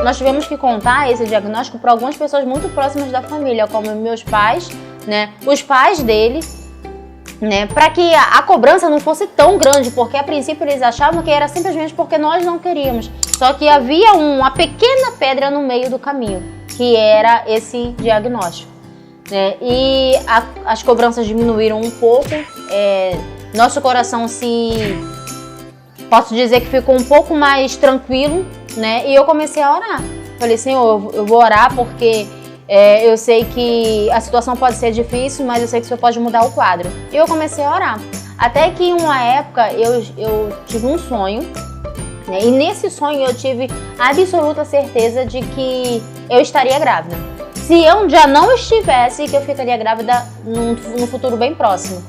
nós tivemos que contar esse diagnóstico para algumas pessoas muito próximas da família, como meus pais, né, os pais dele, né, para que a cobrança não fosse tão grande, porque a princípio eles achavam que era simplesmente porque nós não queríamos. Só que havia uma pequena pedra no meio do caminho, que era esse diagnóstico, né? E as cobranças diminuíram um pouco, nosso coração posso dizer que ficou um pouco mais tranquilo, né? E eu comecei a orar. Falei, Senhor, eu vou orar porque eu sei que a situação pode ser difícil, mas eu sei que o Senhor pode mudar o quadro. E eu comecei a orar. Até que em uma época eu tive um sonho, né? E nesse sonho eu tive absoluta certeza de que eu estaria grávida. Se eu já não estivesse, que eu ficaria grávida no futuro bem próximo.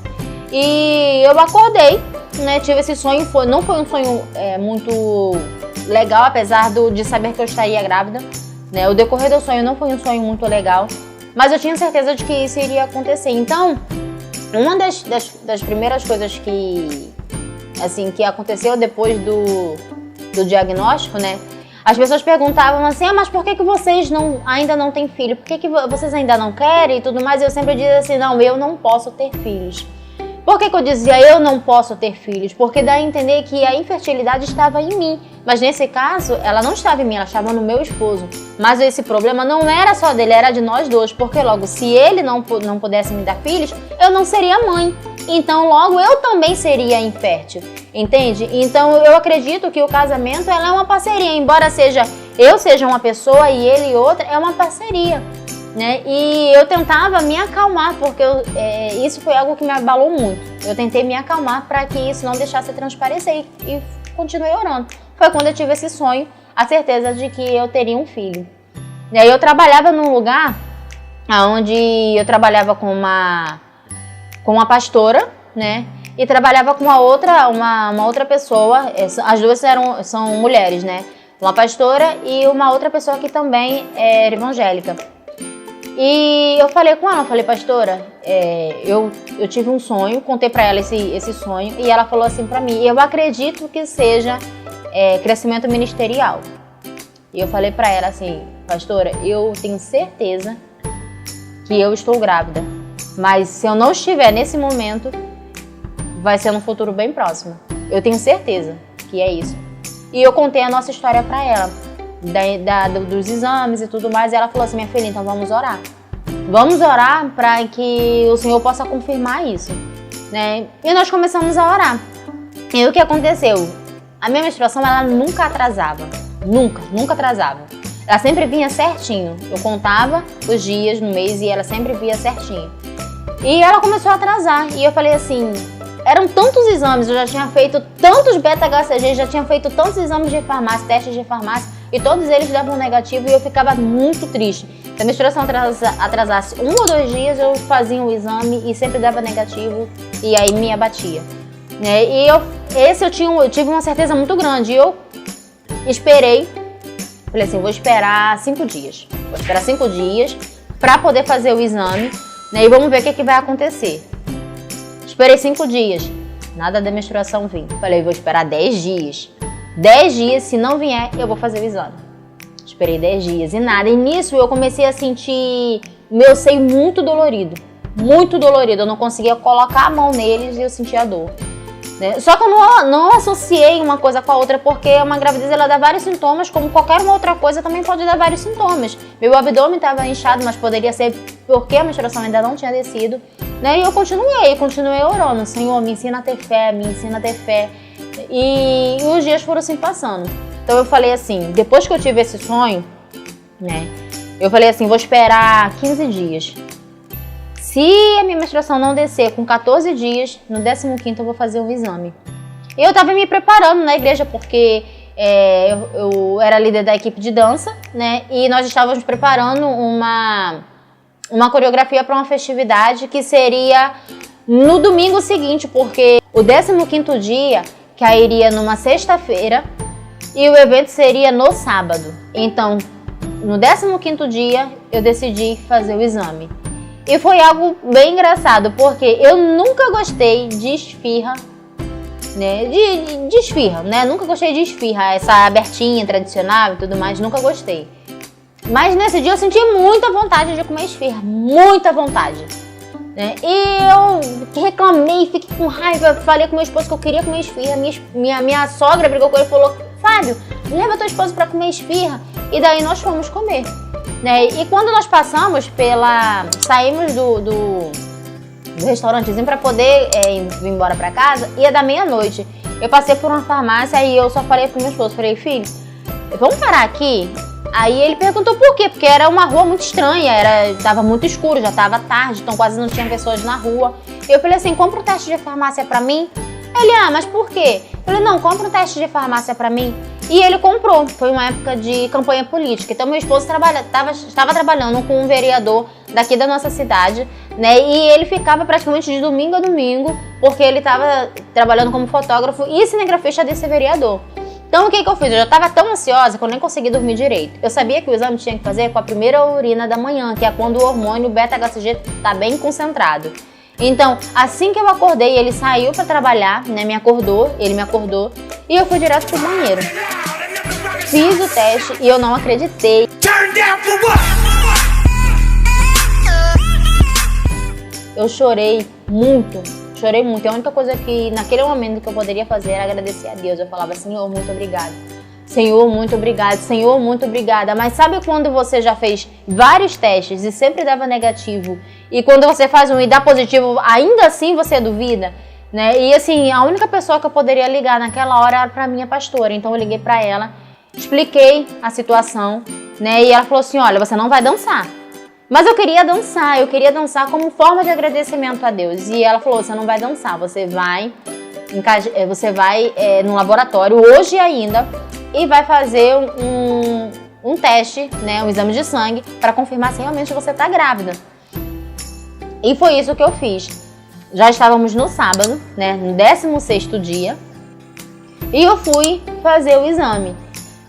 E eu acordei, né? Tive esse sonho, não foi um sonho muito legal, apesar de saber que eu estaria grávida, né? O decorrer do sonho não foi um sonho muito legal, mas eu tinha certeza de que isso iria acontecer. Então, uma das primeiras coisas que aconteceu depois do diagnóstico, né? As pessoas perguntavam assim, mas por que vocês ainda não têm filho? Por que vocês ainda não querem e tudo mais? E eu sempre dizia assim, não, eu não posso ter filhos. Por que eu dizia eu não posso ter filhos? Porque dá a entender que a infertilidade estava em mim. Mas nesse caso, ela não estava em mim, ela estava no meu esposo. Mas esse problema não era só dele, era de nós dois. Porque logo, se ele não pudesse me dar filhos, eu não seria mãe. Então logo eu também seria infértil, entende? Então eu acredito que o casamento ela é uma parceria. Embora eu seja uma pessoa e ele outra, é uma parceria. Né? E eu tentava me acalmar, porque isso foi algo que me abalou muito. Eu tentei me acalmar para que isso não deixasse transparecer e continuei orando. Foi quando eu tive esse sonho, a certeza de que eu teria um filho. E aí eu trabalhava num lugar onde eu trabalhava com uma pastora, né? E trabalhava com uma outra pessoa, as duas são mulheres, né? Uma pastora e uma outra pessoa que também era evangélica. E eu falei com ela, pastora, eu tive um sonho, contei pra ela esse sonho e ela falou assim pra mim, eu acredito que seja crescimento ministerial. E eu falei pra ela assim, pastora, eu tenho certeza que eu estou grávida, mas se eu não estiver nesse momento, vai ser no futuro bem próximo. Eu tenho certeza que é isso. E eu contei a nossa história pra ela. Dos exames e tudo mais, e ela falou assim, minha filha, então vamos orar. Vamos orar para que o Senhor possa confirmar isso, né? E nós começamos a orar. E o que aconteceu? A minha menstruação, ela nunca atrasava. Nunca atrasava. Ela sempre vinha certinho. Eu contava os dias no mês e ela sempre vinha certinho. E ela começou a atrasar. E eu falei assim, eram tantos exames, eu já tinha feito tantos beta-HCG, já tinha feito tantos exames de farmácia, testes de farmácia, e todos eles davam negativo e eu ficava muito triste. Se a menstruação atrasasse 1 ou 2 dias, eu fazia um exame e sempre dava negativo e aí me abatia. E eu tive uma certeza muito grande. Eu esperei, falei assim, vou esperar 5 dias. Vou esperar 5 dias para poder fazer o exame, né, e vamos ver o que vai acontecer. Esperei 5 dias, nada da menstruação vir. Falei, vou esperar 10 dias. 10 dias, se não vier, eu vou fazer o exame. Esperei 10 dias e nada. E nisso eu comecei a sentir meu seio muito dolorido. Muito dolorido. Eu não conseguia colocar a mão neles e eu sentia dor. Né? Só que eu não associei uma coisa com a outra, porque uma gravidez ela dá vários sintomas, como qualquer uma outra coisa também pode dar vários sintomas. Meu abdômen estava inchado, mas poderia ser porque a menstruação ainda não tinha descido. Né? E eu continuei orando. Senhor, me ensina a ter fé, me ensina a ter fé. E os dias foram assim passando. Então eu falei assim, depois que eu tive esse sonho, né? Eu falei assim, vou esperar 15 dias. Se a minha menstruação não descer com 14 dias, no 15º eu vou fazer um exame. E eu tava me preparando na igreja, porque eu era líder da equipe de dança, né? E nós estávamos preparando uma coreografia para uma festividade que seria no domingo seguinte, porque o 15º dia cairia numa sexta-feira e o evento seria no sábado. Então, no 15º dia, eu decidi fazer o exame. E foi algo bem engraçado, porque eu nunca gostei de esfirra né, de esfirra, né? Nunca gostei de esfirra, essa abertinha tradicional e tudo mais, nunca gostei. Mas nesse dia eu senti muita vontade de comer esfirra, muita vontade, né? E eu reclamei, fiquei com raiva, falei com meu esposo que eu queria comer esfirra. Minha sogra brigou com ele e falou: Fábio, leva teu esposo pra comer esfirra. E daí nós fomos comer, né? E quando nós passamos saímos do restaurantezinho pra poder ir embora pra casa, ia dar meia-noite. Eu passei por uma farmácia e eu só falei pro meu esposo, falei: filho, vamos parar aqui? Aí ele perguntou por quê, porque era uma rua muito estranha, tava muito escuro, já tava tarde, então quase não tinha pessoas na rua. Eu falei assim: compra um teste de farmácia pra mim. Ele: mas por quê? Eu falei: não, compra um teste de farmácia pra mim. E ele comprou, foi uma época de campanha política, então meu esposo estava trabalhando com um vereador daqui da nossa cidade, né, e ele ficava praticamente de domingo a domingo, porque ele estava trabalhando como fotógrafo e cinegrafista desse vereador. Então o que eu fiz? Eu já estava tão ansiosa que eu nem consegui dormir direito. Eu sabia que o exame tinha que fazer com a primeira urina da manhã, que é quando o hormônio beta-HCG está bem concentrado. Então, assim que eu acordei, ele saiu para trabalhar, né, ele me acordou e eu fui direto pro banheiro. Fiz o teste e eu não acreditei. Eu chorei muito. E a única coisa que naquele momento que eu poderia fazer era agradecer a Deus. Eu falava: Senhor, muito obrigado. Senhor, muito obrigado. Senhor, muito obrigada. Mas sabe quando você já fez vários testes e sempre dava negativo? E quando você faz um e dá positivo, ainda assim você duvida? Né? E assim, a única pessoa que eu poderia ligar naquela hora era pra minha pastora. Então eu liguei pra ela, expliquei a situação, né? E ela falou assim: olha, você não vai dançar. Mas eu queria dançar como forma de agradecimento a Deus. E ela falou: você não vai dançar, você vai no laboratório hoje ainda e vai fazer um teste, né, um exame de sangue para confirmar se realmente você está grávida. E foi isso que eu fiz. Já estávamos no sábado, né, no 16º dia, e eu fui fazer o exame.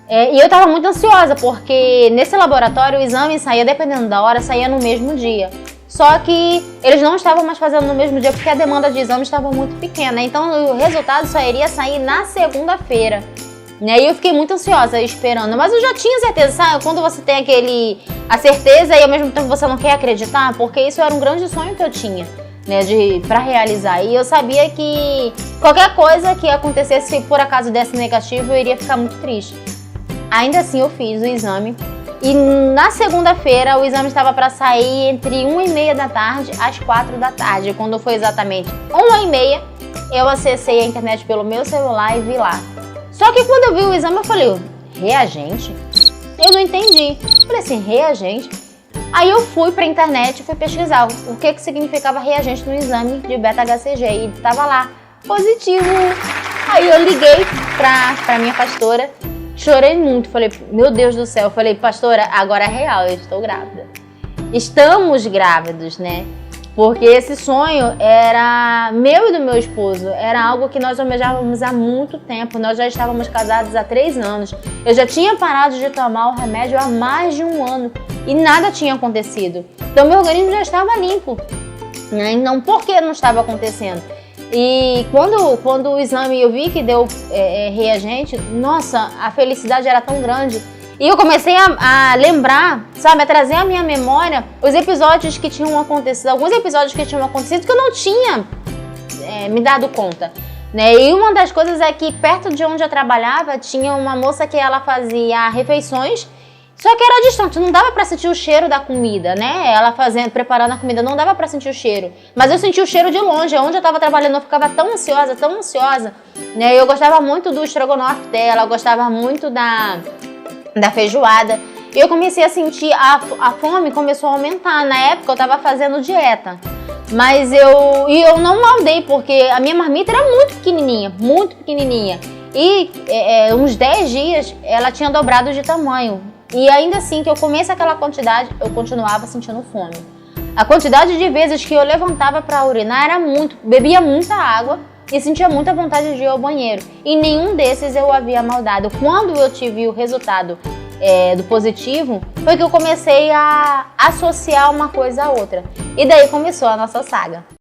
E eu estava muito ansiosa, porque nesse laboratório o exame saía, dependendo da hora, saía no mesmo dia. Só que eles não estavam mais fazendo no mesmo dia, porque a demanda de exame estava muito pequena. Então o resultado só iria sair na segunda-feira. E eu fiquei muito ansiosa esperando, mas eu já tinha certeza, sabe? Quando você tem a certeza e ao mesmo tempo você não quer acreditar, porque isso era um grande sonho que eu tinha, né, para realizar. E eu sabia que qualquer coisa que acontecesse, se por acaso desse negativo, eu iria ficar muito triste. Ainda assim eu fiz o exame e na segunda-feira o exame estava para sair entre 1h30 da tarde às 4 da tarde. Quando foi exatamente 1h30, eu acessei a internet pelo meu celular e vi lá. Só que quando eu vi o exame eu falei: reagente? Eu não entendi. Falei assim: reagente? Aí eu fui pra internet e fui pesquisar o que significava reagente no exame de beta-HCG e tava lá, positivo. Aí eu liguei pra minha pastora, chorei muito, falei: meu Deus do céu. Eu falei: pastora, agora é real, eu estou grávida. Estamos grávidos, né? Porque esse sonho era meu e do meu esposo, era algo que nós almejávamos há muito tempo. Nós já estávamos casados há 3 anos. Eu já tinha parado de tomar o remédio há mais de 1 ano e nada tinha acontecido. Então meu organismo já estava limpo, né? Então por que não estava acontecendo? E quando o exame eu vi que deu reagente, nossa, a felicidade era tão grande. E eu comecei a lembrar, sabe, a trazer à minha memória os episódios que tinham acontecido, alguns episódios que tinham acontecido que eu não tinha me dado conta, né? E uma das coisas é que perto de onde eu trabalhava tinha uma moça que ela fazia refeições, só que era distante, não dava pra sentir o cheiro da comida, né? Ela preparando a comida, não dava pra sentir o cheiro. Mas eu senti o cheiro de longe, onde eu tava trabalhando, eu ficava tão ansiosa, né? Eu gostava muito do estrogonofe dela, eu gostava muito da feijoada. E eu comecei a sentir, a fome começou a aumentar. Na época eu tava fazendo dieta. Mas eu não maldei, porque a minha marmita era muito pequenininha. E uns 10 dias ela tinha dobrado de tamanho. E ainda assim que eu comesse aquela quantidade, eu continuava sentindo fome. A quantidade de vezes que eu levantava para urinar era muito, bebia muita água e sentia muita vontade de ir ao banheiro. E nenhum desses eu havia maldado. Quando eu tive o resultado do positivo, foi que eu comecei a associar uma coisa à outra. E daí começou a nossa saga.